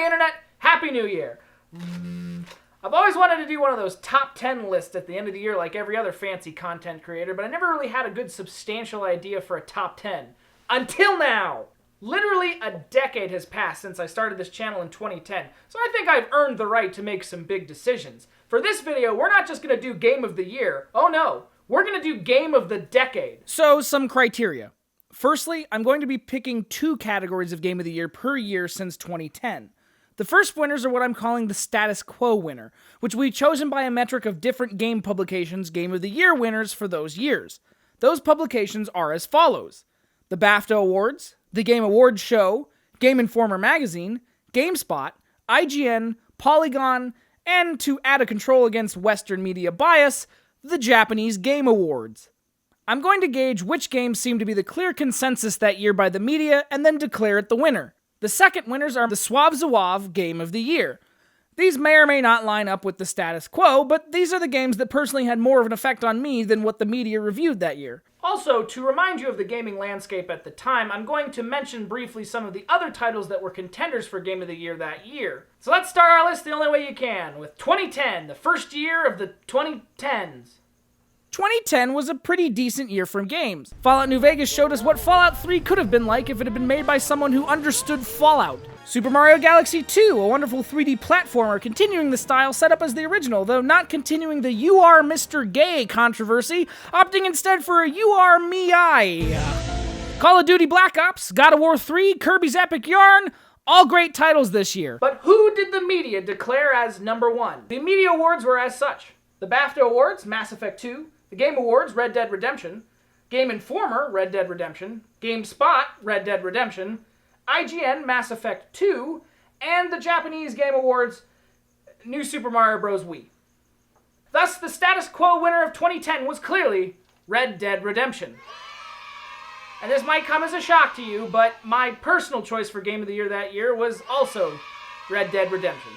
Hey Internet, Happy New Year! I've always wanted to do one of those top 10 lists at the end of the year like every other fancy content creator, but I never really had a good substantial idea for a top 10. Until now! Literally a decade has passed since I started this channel in 2010, so I think I've earned the right to make some big decisions. For this video, we're not just going to do Game of the Year. Oh no, we're going to do Game of the Decade. So, some criteria. Firstly, I'm going to be picking 2 categories of Game of the Year per year since 2010. The first winners are what I'm calling the status quo winner, which will be chosen by a metric of different game publications' Game of the Year winners for those years. Those publications are as follows: the BAFTA Awards, the Game Awards Show, Game Informer Magazine, GameSpot, IGN, Polygon, and to add a control against Western media bias, the Japanese Game Awards. I'm going to gauge which games seem to be the clear consensus that year by the media and then declare it the winner. The second winners are the Suave Zouave Game of the Year. These may or may not line up with the status quo, but these are the games that personally had more of an effect on me than what the media reviewed that year. Also, to remind you of the gaming landscape at the time, I'm going to mention briefly some of the other titles that were contenders for Game of the Year that year. So let's start our list the only way you can, with 2010, the first year of the 2010s. 2010 was a pretty decent year for games. Fallout New Vegas showed us what Fallout 3 could have been like if it had been made by someone who understood Fallout. Super Mario Galaxy 2, a wonderful 3D platformer continuing the style set up as the original, though not continuing the "you are Mr. Gay" controversy, opting instead for a "you are me I." Call of Duty Black Ops, God of War 3, Kirby's Epic Yarn, all great titles this year. But who did the media declare as number one? The media awards were as such: the BAFTA Awards, Mass Effect 2, the Game Awards, Red Dead Redemption, Game Informer, Red Dead Redemption, GameSpot, Red Dead Redemption, IGN, Mass Effect 2, and the Japanese Game Awards, New Super Mario Bros. Wii. Thus, the status quo winner of 2010 was clearly Red Dead Redemption. And this might come as a shock to you, but my personal choice for Game of the Year that year was also Red Dead Redemption.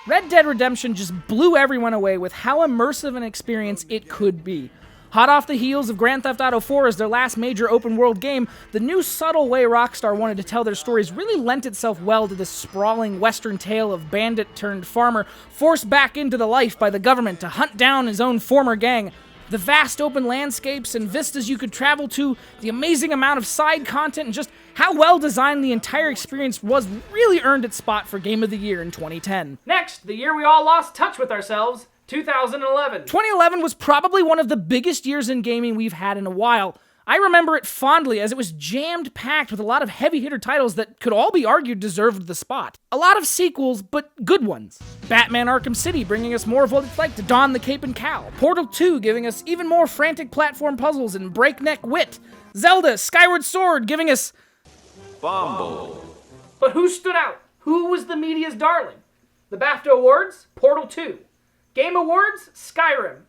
Red Dead Redemption just blew everyone away with how immersive an experience it could be. Hot off the heels of Grand Theft Auto 4 as their last major open-world game, the new subtle way Rockstar wanted to tell their stories really lent itself well to this sprawling western tale of bandit-turned-farmer forced back into the life by the government to hunt down his own former gang. The vast open landscapes and vistas you could travel to, the amazing amount of side content, and just how well designed the entire experience was really earned its spot for Game of the Year in 2010. Next, the year we all lost touch with ourselves, 2011. 2011 was probably one of the biggest years in gaming we've had in a while. I remember it fondly as it was jammed-packed with a lot of heavy-hitter titles that could all be argued deserved the spot. A lot of sequels, but good ones. Batman Arkham City bringing us more of what it's like to don the cape and cowl. Portal 2 giving us even more frantic platform puzzles and breakneck wit. Zelda Skyward Sword giving us Fumble. But who stood out? Who was the media's darling? The BAFTA Awards? Portal 2. Game Awards? Skyrim.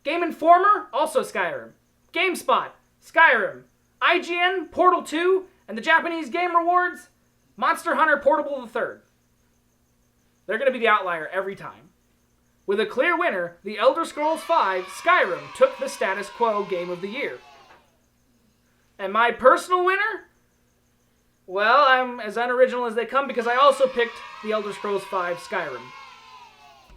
Game Informer? Also Skyrim. GameSpot? Skyrim. IGN? Portal 2. And the Japanese Game Awards? Monster Hunter Portable 3rd. They're going to be the outlier every time. With a clear winner, The Elder Scrolls V Skyrim took the status quo Game of the Year. And my personal winner? Well, I'm as unoriginal as they come because I also picked The Elder Scrolls V Skyrim.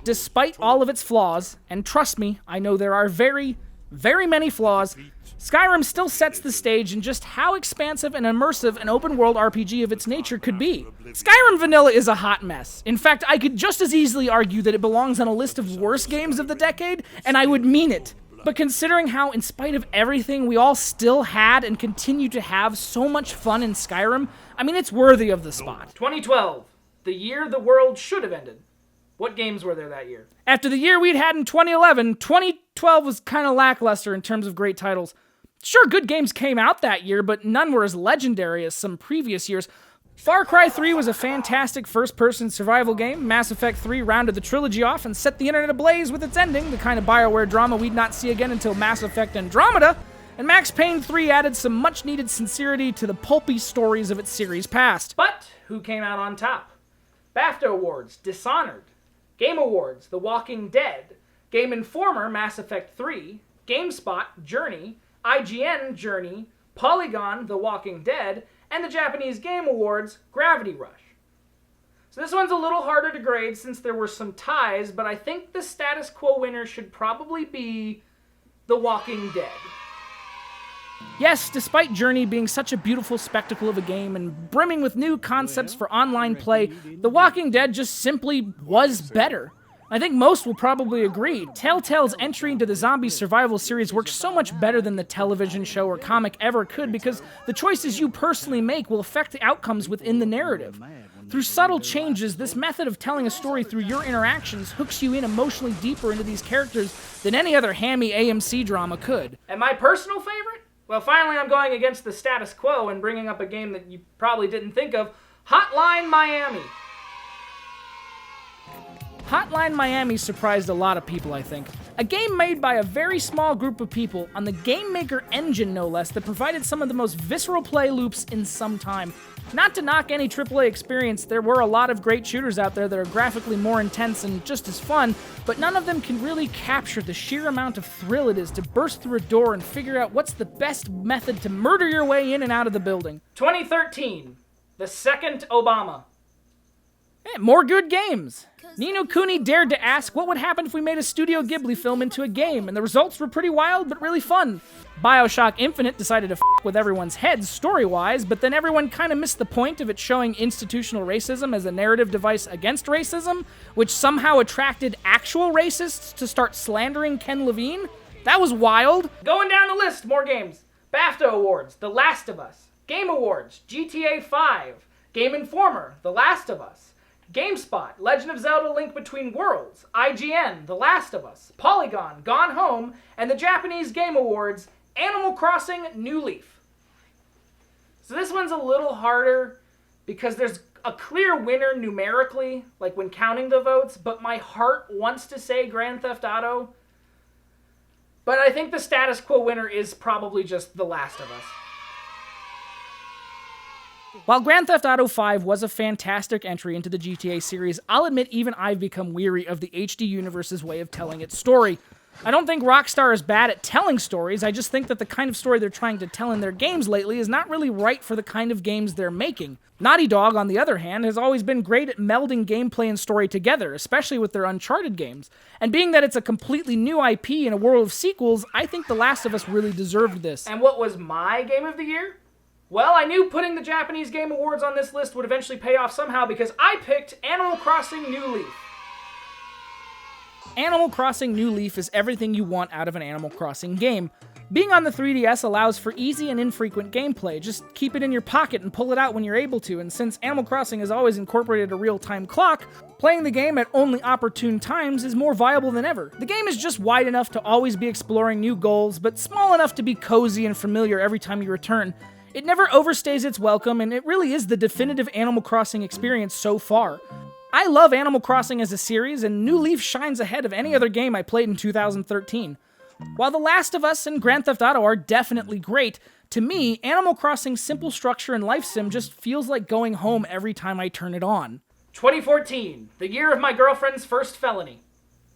Despite all of its flaws, and trust me, I know there are very, very many flaws, Skyrim still sets the stage in just how expansive and immersive an open-world RPG of its nature could be. Skyrim Vanilla is a hot mess. In fact, I could just as easily argue that it belongs on a list of worst games of the decade, and I would mean it. But considering how, in spite of everything, we all still had and continue to have so much fun in Skyrim, I mean, it's worthy of the spot. 2012, the year the world should have ended. What games were there that year? After the year we'd had in 2011, 2012 was kind of lackluster in terms of great titles. Sure, good games came out that year, but none were as legendary as some previous years. Far Cry 3 was a fantastic first-person survival game. Mass Effect 3 rounded the trilogy off and set the internet ablaze with its ending, the kind of BioWare drama we'd not see again until Mass Effect Andromeda. And Max Payne 3 added some much-needed sincerity to the pulpy stories of its series past. But who came out on top? BAFTA Awards, Dishonored. Game Awards, The Walking Dead. Game Informer, Mass Effect 3. GameSpot, Journey. IGN, Journey. Polygon, The Walking Dead. And the Japanese Game Awards, Gravity Rush. So this one's a little harder to grade since there were some ties, but I think the status quo winner should probably be The Walking Dead. Yes, despite Journey being such a beautiful spectacle of a game and brimming with new concepts for online play, The Walking Dead just simply was better. I think most will probably agree. Telltale's entry into the zombie survival series works so much better than the television show or comic ever could because the choices you personally make will affect the outcomes within the narrative. Through subtle changes, this method of telling a story through your interactions hooks you in emotionally deeper into these characters than any other hammy AMC drama could. And my personal favorite? Well, finally I'm going against the status quo and bringing up a game that you probably didn't think of, Hotline Miami. Hotline Miami surprised a lot of people, I think. A game made by a very small group of people on the Game Maker engine, no less, that provided some of the most visceral play loops in some time. Not to knock any AAA experience, there were a lot of great shooters out there that are graphically more intense and just as fun, but none of them can really capture the sheer amount of thrill it is to burst through a door and figure out what's the best method to murder your way in and out of the building. 2013, the second Obama. More good games. Ni no Kuni dared to ask what would happen if we made a Studio Ghibli film into a game, and the results were pretty wild but really fun. BioShock Infinite decided to f*** with everyone's heads story-wise, but then everyone kind of missed the point of it showing institutional racism as a narrative device against racism, which somehow attracted actual racists to start slandering Ken Levine. That was wild. Going down the list, more games. BAFTA Awards, The Last of Us. Game Awards, GTA 5. Game Informer, The Last of Us. GameSpot, Legend of Zelda Link Between Worlds, IGN, The Last of Us, Polygon, Gone Home, and the Japanese Game Awards, Animal Crossing New Leaf. So this one's a little harder because there's a clear winner numerically, like when counting the votes, but my heart wants to say Grand Theft Auto. But I think the status quo winner is probably just The Last of Us. While Grand Theft Auto 5 was a fantastic entry into the GTA series, I'll admit even I've become weary of the HD Universe's way of telling its story. I don't think Rockstar is bad at telling stories, I just think that the kind of story they're trying to tell in their games lately is not really right for the kind of games they're making. Naughty Dog, on the other hand, has always been great at melding gameplay and story together, especially with their Uncharted games. And being that it's a completely new IP in a world of sequels, I think The Last of Us really deserved this. And what was my game of the year? Well, I knew putting the Japanese Game Awards on this list would eventually pay off somehow because I picked Animal Crossing New Leaf. Animal Crossing New Leaf is everything you want out of an Animal Crossing game. Being on the 3DS allows for easy and infrequent gameplay. Just keep it in your pocket and pull it out when you're able to, and since Animal Crossing has always incorporated a real-time clock, playing the game at only opportune times is more viable than ever. The game is just wide enough to always be exploring new goals, but small enough to be cozy and familiar every time you return. It never overstays its welcome, and it really is the definitive Animal Crossing experience so far. I love Animal Crossing as a series, and New Leaf shines ahead of any other game I played in 2013. While The Last of Us and Grand Theft Auto are definitely great, to me, Animal Crossing's simple structure and life sim just feels like going home every time I turn it on. 2014, the year of my girlfriend's first felony.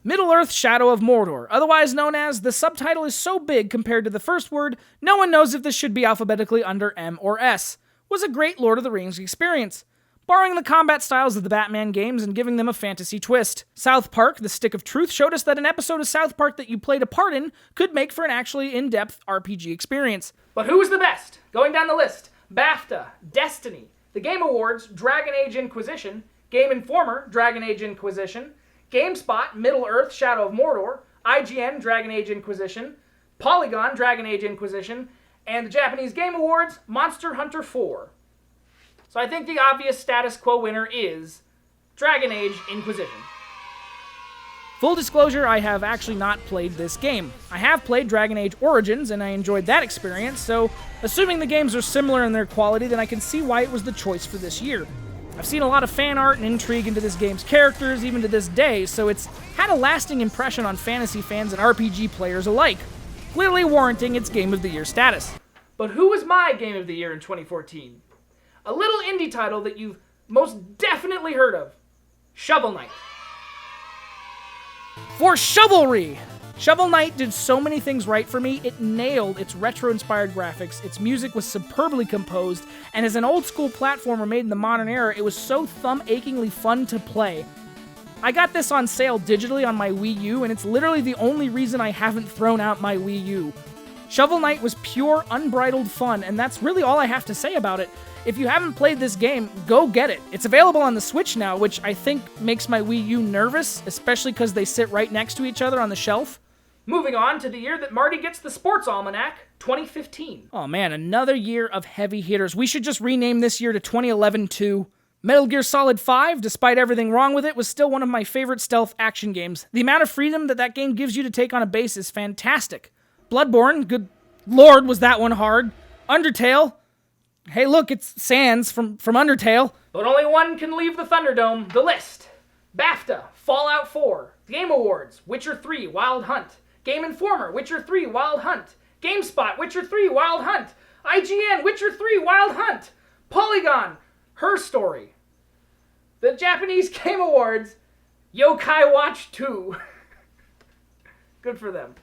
Middle-earth: Shadow of Mordor, otherwise known as the subtitle is so big compared to the first word, no one knows if this should be alphabetically under M or S, was a great Lord of the Rings experience, borrowing the combat styles of the Batman games and giving them a fantasy twist. South Park: The Stick of Truth showed us that an episode of South Park that you played a part in could make for an actually in-depth RPG experience. But who was the best? Going down the list: BAFTA, Destiny, the Game Awards, Dragon Age Inquisition, Game Informer, Dragon Age Inquisition, GameSpot, Middle-earth: Shadow of Mordor, IGN, Dragon Age Inquisition, Polygon, Dragon Age Inquisition, and the Japanese Game Awards, Monster Hunter 4. So I think the obvious status quo winner is Dragon Age Inquisition. Full disclosure, I have actually not played this game. I have played Dragon Age Origins, and I enjoyed that experience, so assuming the games are similar in their quality, then I can see why it was the choice for this year. I've seen a lot of fan art and intrigue into this game's characters, even to this day, so it's had a lasting impression on fantasy fans and RPG players alike, clearly warranting its Game of the Year status. But who was my Game of the Year in 2014? A little indie title that you've most definitely heard of. Shovel Knight. For chivalry! Shovel Knight did so many things right for me. It nailed its retro-inspired graphics, its music was superbly composed, and as an old-school platformer made in the modern era, it was so thumb-achingly fun to play. I got this on sale digitally on my Wii U, and it's literally the only reason I haven't thrown out my Wii U. Shovel Knight was pure, unbridled fun, and that's really all I have to say about it. If you haven't played this game, go get it. It's available on the Switch now, which I think makes my Wii U nervous, especially because they sit right next to each other on the shelf. Moving on to the year that Marty gets the Sports Almanac, 2015. Oh man, another year of heavy hitters. We should just rename this year to 2011 too. Metal Gear Solid 5, despite everything wrong with it, was still one of my favorite stealth action games. The amount of freedom that game gives you to take on a base is fantastic. Bloodborne, good lord, was that one hard. Undertale, hey look, it's Sans from Undertale. But only one can leave the Thunderdome, the list. BAFTA, Fallout 4, Game Awards, Witcher 3, Wild Hunt, Game Informer, Witcher 3, Wild Hunt, GameSpot, Witcher 3, Wild Hunt, IGN, Witcher 3, Wild Hunt, Polygon, Her Story. The Japanese Game Awards, Yokai Watch 2. Good for them.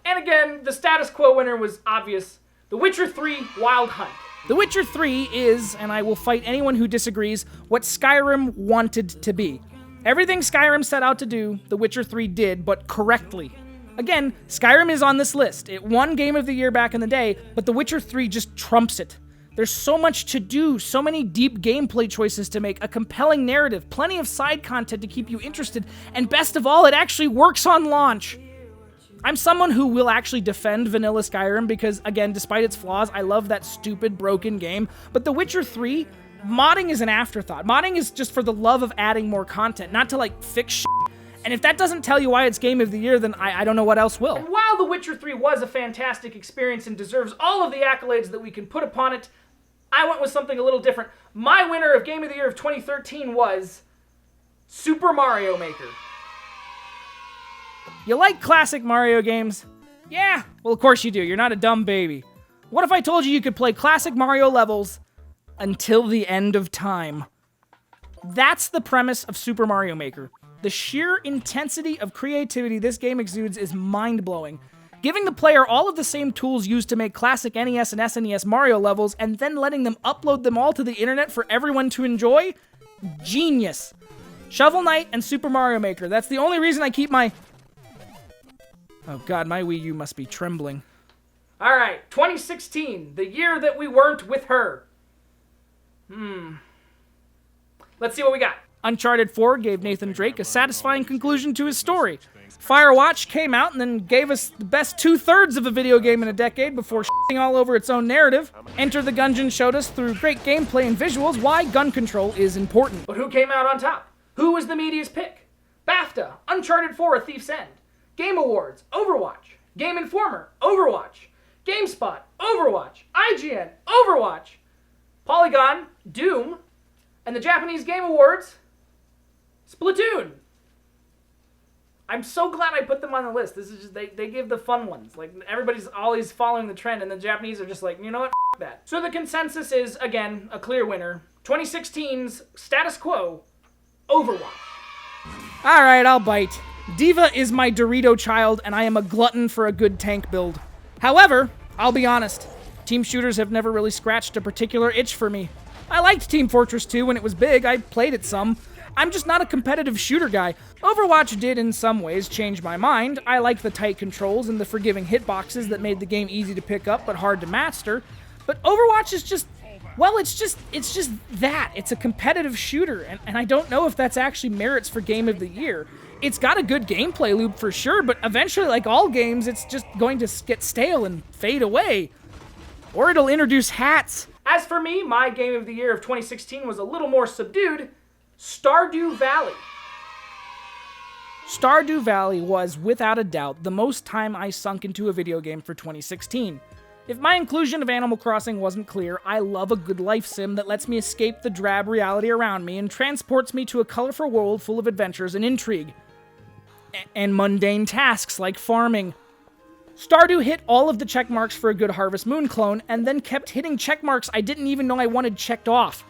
And again, the status quo winner was obvious. The Witcher 3, Wild Hunt. The Witcher 3 is, and I will fight anyone who disagrees, what Skyrim wanted to be. Everything Skyrim set out to do, The Witcher 3 did, but correctly. Again, Skyrim is on this list. It won Game of the Year back in the day, but The Witcher 3 just trumps it. There's so much to do, so many deep gameplay choices to make, a compelling narrative, plenty of side content to keep you interested, and best of all, it actually works on launch. I'm someone who will actually defend vanilla Skyrim because, again, despite its flaws, I love that stupid, broken game. But The Witcher 3, modding is an afterthought. Modding is just for the love of adding more content, not to, fix shit. And if that doesn't tell you why it's Game of the Year, then I don't know what else will. And while The Witcher 3 was a fantastic experience and deserves all of the accolades that we can put upon it, I went with something a little different. My winner of Game of the Year of 2013 was Super Mario Maker. You like classic Mario games? Yeah, well of course you do, you're not a dumb baby. What if I told you could play classic Mario levels until the end of time? That's the premise of Super Mario Maker. The sheer intensity of creativity this game exudes is mind-blowing. Giving the player all of the same tools used to make classic NES and SNES Mario levels and then letting them upload them all to the internet for everyone to enjoy? Genius. Shovel Knight and Super Mario Maker. That's the only reason I keep my... Oh god, my Wii U must be trembling. Alright, 2016, the year that we weren't with her. Let's see what we got. Uncharted 4 gave Nathan Drake a satisfying conclusion to his story. Firewatch came out and then gave us the best 2/3 of a video game in a decade before shitting all over its own narrative. Enter the Gungeon showed us through great gameplay and visuals why gun control is important. But who came out on top? Who was the media's pick? BAFTA, Uncharted 4, A Thief's End. Game Awards, Overwatch. Game Informer, Overwatch. GameSpot, Overwatch. IGN, Overwatch. Polygon, Doom. And the Japanese Game Awards, Splatoon. I'm so glad I put them on the list. This is just, they give the fun ones. Everybody's always following the trend, and the Japanese are just like, you know what, f*** that. So the consensus is, again, a clear winner. 2016's status quo, Overwatch. Alright, I'll bite. Diva is my Dorito child, and I am a glutton for a good tank build. However, I'll be honest, team shooters have never really scratched a particular itch for me. I liked Team Fortress 2 when it was big, I played it some. I'm just not a competitive shooter guy. Overwatch did in some ways change my mind. I like the tight controls and the forgiving hitboxes that made the game easy to pick up but hard to master. But Overwatch is just, well, it's just that. It's a competitive shooter, and I don't know if that's actually merits for Game of the Year. It's got a good gameplay loop for sure, but eventually, like all games, it's just going to get stale and fade away. Or it'll introduce hats. As for me, my Game of the Year of 2016 was a little more subdued. Stardew Valley. Stardew Valley was, without a doubt, the most time I sunk into a video game for 2016. If my inclusion of Animal Crossing wasn't clear, I love a good life sim that lets me escape the drab reality around me and transports me to a colorful world full of adventures and intrigue. And mundane tasks like farming. Stardew hit all of the checkmarks for a good Harvest Moon clone, and then kept hitting checkmarks I didn't even know I wanted checked off.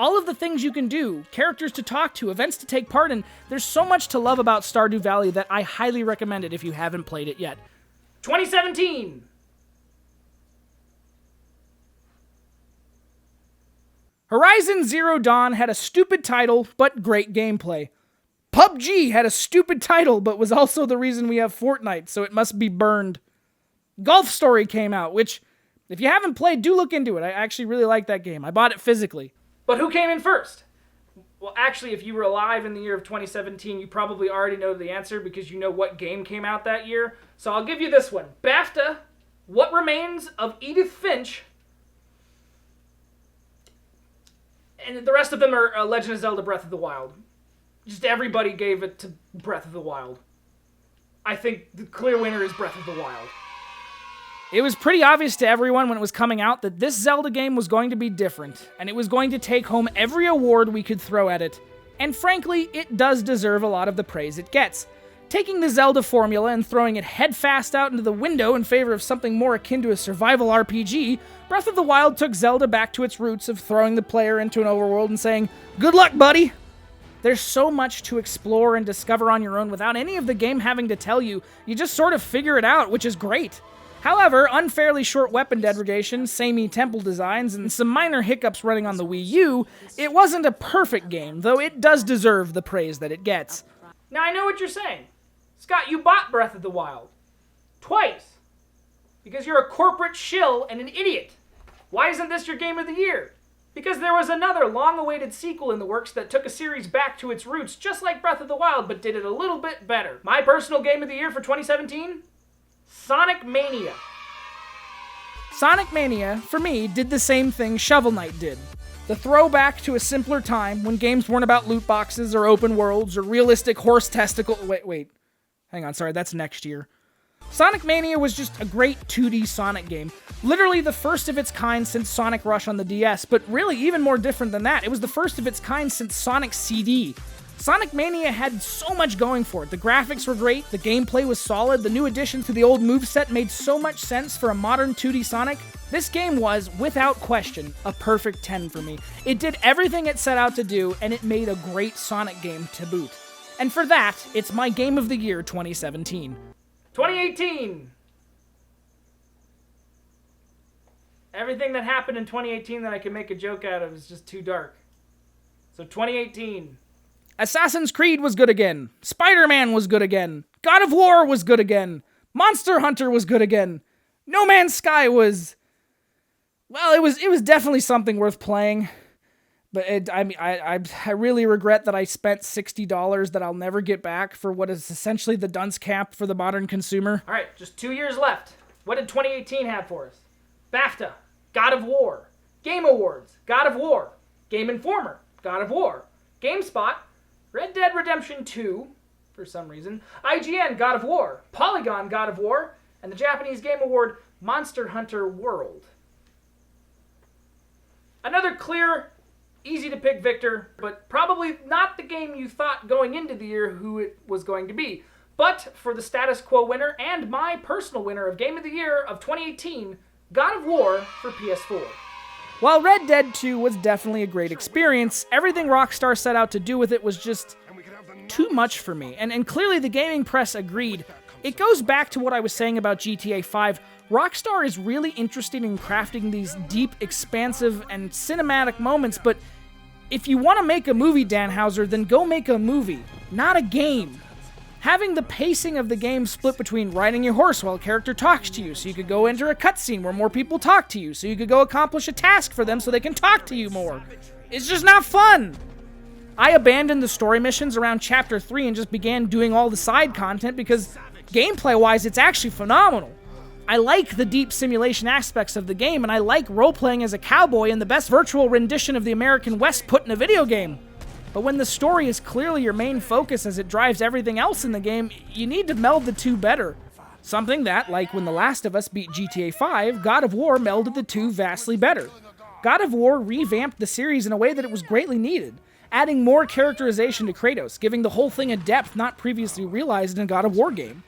All of the things you can do, characters to talk to, events to take part in, there's so much to love about Stardew Valley that I highly recommend it if you haven't played it yet. 2017! Horizon Zero Dawn had a stupid title, but great gameplay. PUBG had a stupid title, but was also the reason we have Fortnite, so it must be burned. Golf Story came out, which, if you haven't played, do look into it. I actually really like that game. I bought it physically. But who came in first? Well, actually, if you were alive in the year of 2017, you probably already know the answer because you know what game came out that year. So I'll give you this one. BAFTA, What Remains of Edith Finch, and the rest of them are Legend of Zelda Breath of the Wild. Just everybody gave it to Breath of the Wild. I think the clear winner is Breath of the Wild. It was pretty obvious to everyone when it was coming out that this Zelda game was going to be different, and it was going to take home every award we could throw at it. And frankly, it does deserve a lot of the praise it gets. Taking the Zelda formula and throwing it headfast out into the window in favor of something more akin to a survival RPG, Breath of the Wild took Zelda back to its roots of throwing the player into an overworld and saying, "Good luck, buddy!" There's so much to explore and discover on your own without any of the game having to tell you. You just sort of figure it out, which is great. However, unfairly short weapon degradation, samey temple designs, and some minor hiccups running on the Wii U, it wasn't a perfect game, though it does deserve the praise that it gets. Now I know what you're saying. Scott, you bought Breath of the Wild. Twice. Because you're a corporate shill and an idiot. Why isn't this your game of the year? Because there was another long-awaited sequel in the works that took a series back to its roots, just like Breath of the Wild, but did it a little bit better. My personal game of the year for 2017? Sonic Mania. Sonic Mania, for me, did the same thing Shovel Knight did. The throwback to a simpler time when games weren't about loot boxes or open worlds or realistic horse testicle... Wait. Hang on, sorry, that's next year. Sonic Mania was just a great 2D Sonic game. Literally the first of its kind since Sonic Rush on the DS, but really even more different than that, it was the first of its kind since Sonic CD. Sonic Mania had so much going for it. The graphics were great, the gameplay was solid, the new addition to the old moveset made so much sense for a modern 2D Sonic. This game was, without question, a perfect 10 for me. It did everything it set out to do, and it made a great Sonic game to boot. And for that, it's my Game of the Year 2017. 2018! Everything that happened in 2018 that I could make a joke out of is just too dark. So 2018. Assassin's Creed was good again. Spider-Man was good again. God of War was good again. Monster Hunter was good again. No Man's Sky was... Well, it was definitely something worth playing. But I really regret that I spent $60 that I'll never get back for what is essentially the dunce cap for the modern consumer. All right, just 2 years left. What did 2018 have for us? BAFTA, God of War. Game Awards, God of War. Game Informer, God of War. GameSpot, Red Dead Redemption 2, for some reason. IGN, God of War. Polygon, God of War. And the Japanese Game Award, Monster Hunter World. Another clear, easy-to-pick victor, but probably not the game you thought going into the year who it was going to be. But for the status quo winner and my personal winner of Game of the Year of 2018, God of War for PS4. While Red Dead 2 was definitely a great experience, everything Rockstar set out to do with it was just too much for me. And clearly the gaming press agreed. It goes back to what I was saying about GTA 5. Rockstar is really interested in crafting these deep, expansive, and cinematic moments, but if you want to make a movie, Dan Houser, then go make a movie, not a game. Having the pacing of the game split between riding your horse while a character talks to you, so you could go enter a cutscene where more people talk to you, so you could go accomplish a task for them so they can talk to you more. It's just not fun! I abandoned the story missions around Chapter 3 and just began doing all the side content because, gameplay-wise, it's actually phenomenal. I like the deep simulation aspects of the game, and I like role-playing as a cowboy in the best virtual rendition of the American West put in a video game. But when the story is clearly your main focus as it drives everything else in the game, you need to meld the two better. Something that, like when The Last of Us beat GTA 5, God of War melded the two vastly better. God of War revamped the series in a way that it was greatly needed, adding more characterization to Kratos, giving the whole thing a depth not previously realized in a God of War game.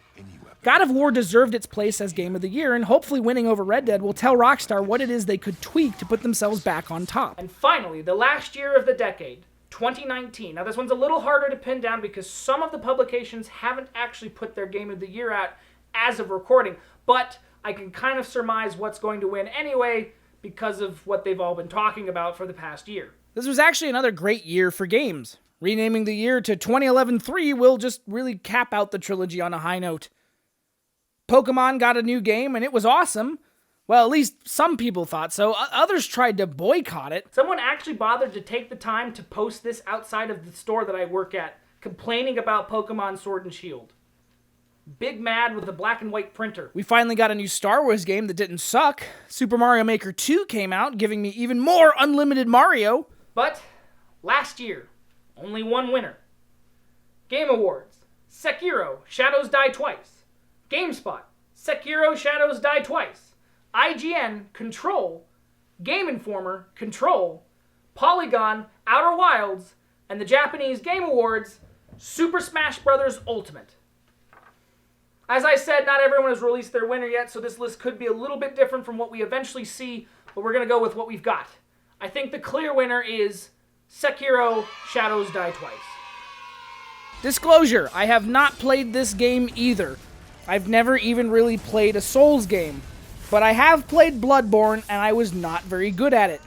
God of War deserved its place as Game of the Year, and hopefully winning over Red Dead will tell Rockstar what it is they could tweak to put themselves back on top. And finally, the last year of the decade, 2019. Now this one's a little harder to pin down because some of the publications haven't actually put their Game of the Year out as of recording, but I can kind of surmise what's going to win anyway because of what they've all been talking about for the past year. This was actually another great year for games. Renaming the year to 2011-3 will just really cap out the trilogy on a high note. Pokemon got a new game, and it was awesome. Well, at least some people thought so. Others tried to boycott it. Someone actually bothered to take the time to post this outside of the store that I work at, complaining about Pokemon Sword and Shield. Big mad with a black and white printer. We finally got a new Star Wars game that didn't suck. Super Mario Maker 2 came out, giving me even more unlimited Mario. But last year, only one winner. Game Awards, Sekiro, Shadows Die Twice. GameSpot, Sekiro, Shadows Die Twice. IGN, Control. Game Informer, Control. Polygon, Outer Wilds. And the Japanese Game Awards, Super Smash Bros. Ultimate. As I said, not everyone has released their winner yet, so this list could be a little bit different from what we eventually see, but we're going to go with what we've got. I think the clear winner is Sekiro, Shadows Die Twice. Disclosure, I have not played this game either. I've never even really played a Souls game, but I have played Bloodborne and I was not very good at it.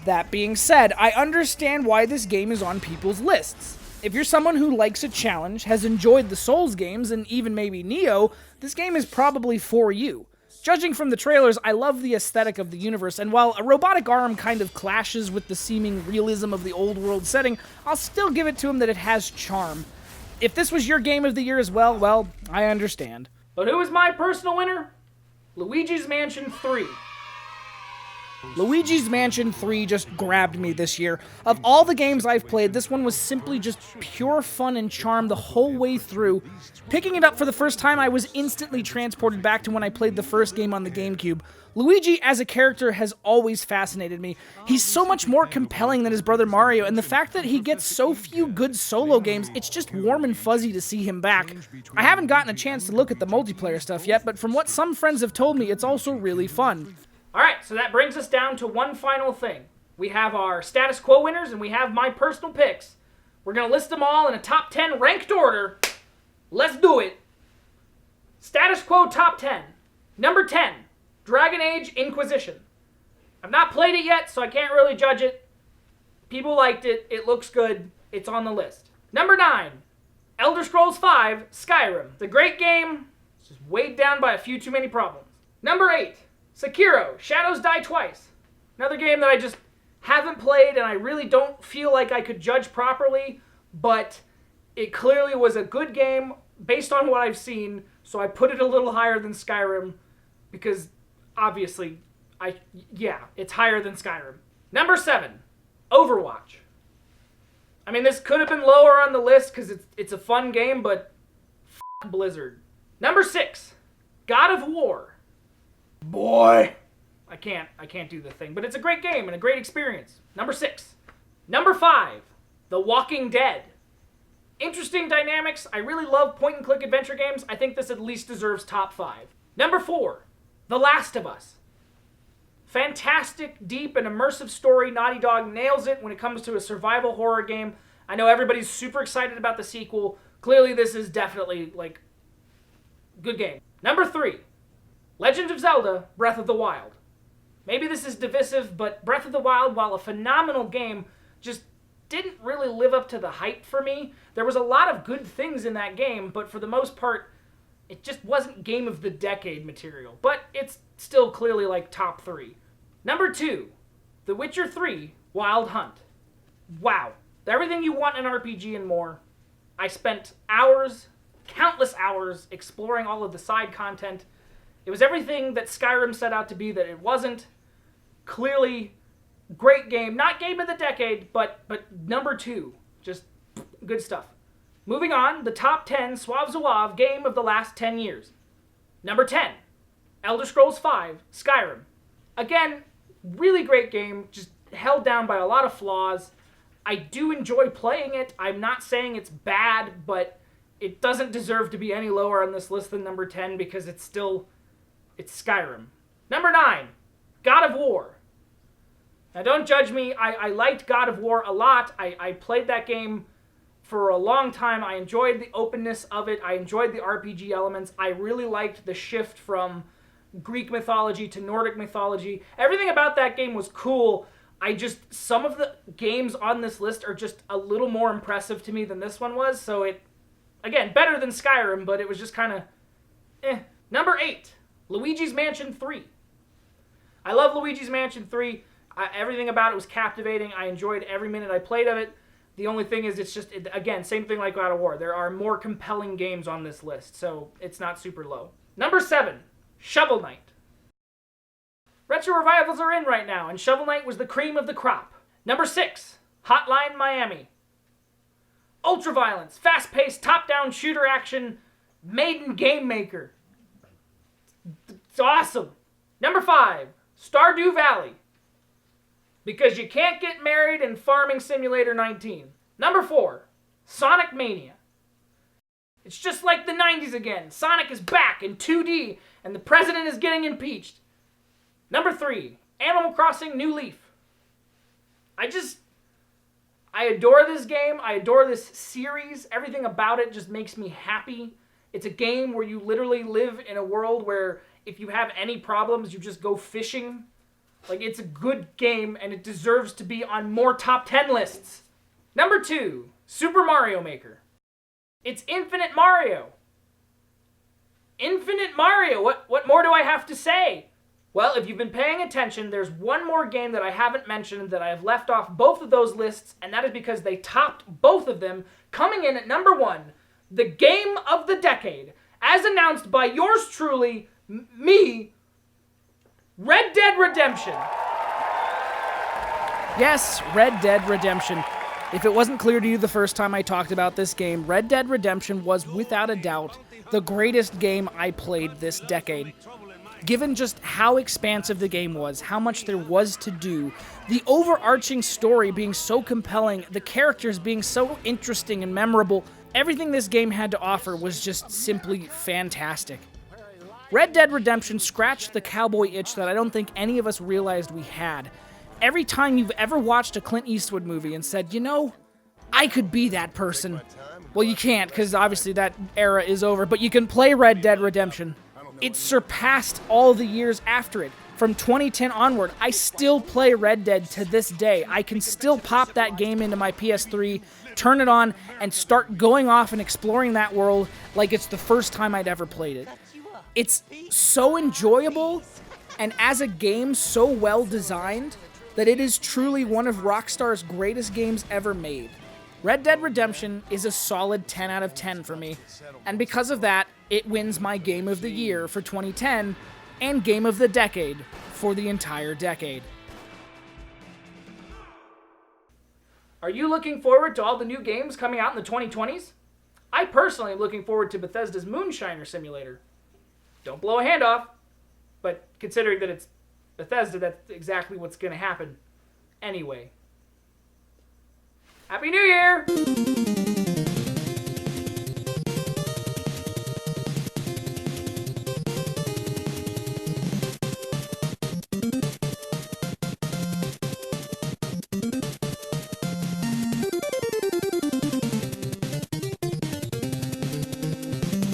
That being said, I understand why this game is on people's lists. If you're someone who likes a challenge, has enjoyed the Souls games, and even maybe Neo, this game is probably for you. Judging from the trailers, I love the aesthetic of the universe, and while a robotic arm kind of clashes with the seeming realism of the old world setting, I'll still give it to him that it has charm. If this was your Game of the Year as well, I understand. But who is my personal winner? Luigi's Mansion 3. Luigi's Mansion 3 just grabbed me this year. Of all the games I've played, this one was simply just pure fun and charm the whole way through. Picking it up for the first time, I was instantly transported back to when I played the first game on the GameCube. Luigi as a character has always fascinated me. He's so much more compelling than his brother Mario, and the fact that he gets so few good solo games, it's just warm and fuzzy to see him back. I haven't gotten a chance to look at the multiplayer stuff yet, but from what some friends have told me, it's also really fun. Alright, so that brings us down to one final thing. We have our status quo winners, and we have my personal picks. We're going to list them all in a top 10 ranked order. Let's do it. Status quo top 10. Number 10, Dragon Age Inquisition. I've not played it yet, so I can't really judge it. People liked it. It looks good. It's on the list. Number 9, Elder Scrolls V, Skyrim. It's a great game. It's just weighed down by a few too many problems. Number 8, Sekiro, Shadows Die Twice. Another game that I just haven't played and I really don't feel like I could judge properly, but it clearly was a good game based on what I've seen, so I put it a little higher than Skyrim because obviously, it's higher than Skyrim. Number 7, Overwatch. I mean, this could have been lower on the list because it's a fun game, but f*** Blizzard. Number 6, God of War. Boy, I can't do the thing, but it's a great game and a great experience. Number 6. Number 5, The Walking Dead. Interesting dynamics. I really love point-and-click adventure games. I think this at least deserves top 5. Number 4, The Last of Us. Fantastic, deep, and immersive story. Naughty Dog nails it when it comes to a survival horror game. I know everybody's super excited about the sequel. Clearly, this is definitely, good game. Number 3, Legend of Zelda, Breath of the Wild. Maybe this is divisive, but Breath of the Wild, while a phenomenal game, just didn't really live up to the hype for me. There was a lot of good things in that game, but for the most part, it just wasn't Game of the Decade material. But it's still clearly top 3. Number 2, The Witcher 3, Wild Hunt. Wow. Everything you want in an RPG and more. I spent hours, countless hours, exploring all of the side content. It was everything that Skyrim set out to be that it wasn't. Clearly, great game. Not Game of the Decade, but number 2. Just good stuff. Moving on, the top 10 Suave Zouave game of the last 10 years. Number 10, Elder Scrolls V, Skyrim. Again, really great game, just held down by a lot of flaws. I do enjoy playing it. I'm not saying it's bad, but it doesn't deserve to be any lower on this list than number 10 because it's Skyrim. Number 9, God of War. Now don't judge me, I liked God of War a lot. I played that game for a long time. I enjoyed the openness of it. I enjoyed the RPG elements. I really liked the shift from Greek mythology to Nordic mythology. Everything about that game was cool. Some of the games on this list are just a little more impressive to me than this one was. So again, better than Skyrim, but it was just kind of Number 8, Luigi's Mansion 3. I love Luigi's Mansion 3. Everything about it was captivating. I enjoyed every minute I played of it. The only thing is again, same thing like God of War. There are more compelling games on this list, so it's not super low. Number 7, Shovel Knight. Retro revivals are in right now, and Shovel Knight was the cream of the crop. Number 6, Hotline Miami. Ultra-violence, fast-paced, top-down shooter action, maiden game maker. It's awesome. Number 5, Stardew Valley. Because you can't get married in Farming Simulator 19. Number 4, Sonic Mania. It's just like the 90s again. Sonic is back in 2D, and the president is getting impeached. Number 3, Animal Crossing New Leaf. I adore this game. I adore this series. Everything about it just makes me happy. It's a game where you literally live in a world where if you have any problems, you just go fishing. Like, it's a good game, and it deserves to be on more top 10 lists. Number 2, Super Mario Maker. It's Infinite Mario. Infinite Mario. What more do I have to say? Well, if you've been paying attention, there's one more game that I haven't mentioned that I have left off both of those lists, and that is because they topped both of them, coming in at number 1, the game of the decade, as announced by yours truly, me, Red Dead Redemption. Yes, Red Dead Redemption. If it wasn't clear to you the first time I talked about this game, Red Dead Redemption was, without a doubt, the greatest game I played this decade. Given just how expansive the game was, how much there was to do, the overarching story being so compelling, the characters being so interesting and memorable, everything this game had to offer was just simply fantastic. Red Dead Redemption scratched the cowboy itch that I don't think any of us realized we had. Every time you've ever watched a Clint Eastwood movie and said, you know, I could be that person. Well, you can't, because obviously that era is over, but you can play Red Dead Redemption. It surpassed all the years after it. From 2010 onward, I still play Red Dead to this day. I can still pop that game into my PS3, turn it on, and start going off and exploring that world like it's the first time I'd ever played it. It's so enjoyable, and as a game, so well designed, that it is truly one of Rockstar's greatest games ever made. Red Dead Redemption is a solid 10 out of 10 for me, and because of that, it wins my Game of the Year for 2010 and Game of the Decade for the entire decade. Are you looking forward to all the new games coming out in the 2020s? I personally am looking forward to Bethesda's Moonshiner Simulator. Don't blow a hand off, but considering that it's Bethesda, that's exactly what's going to happen anyway. Happy New Year!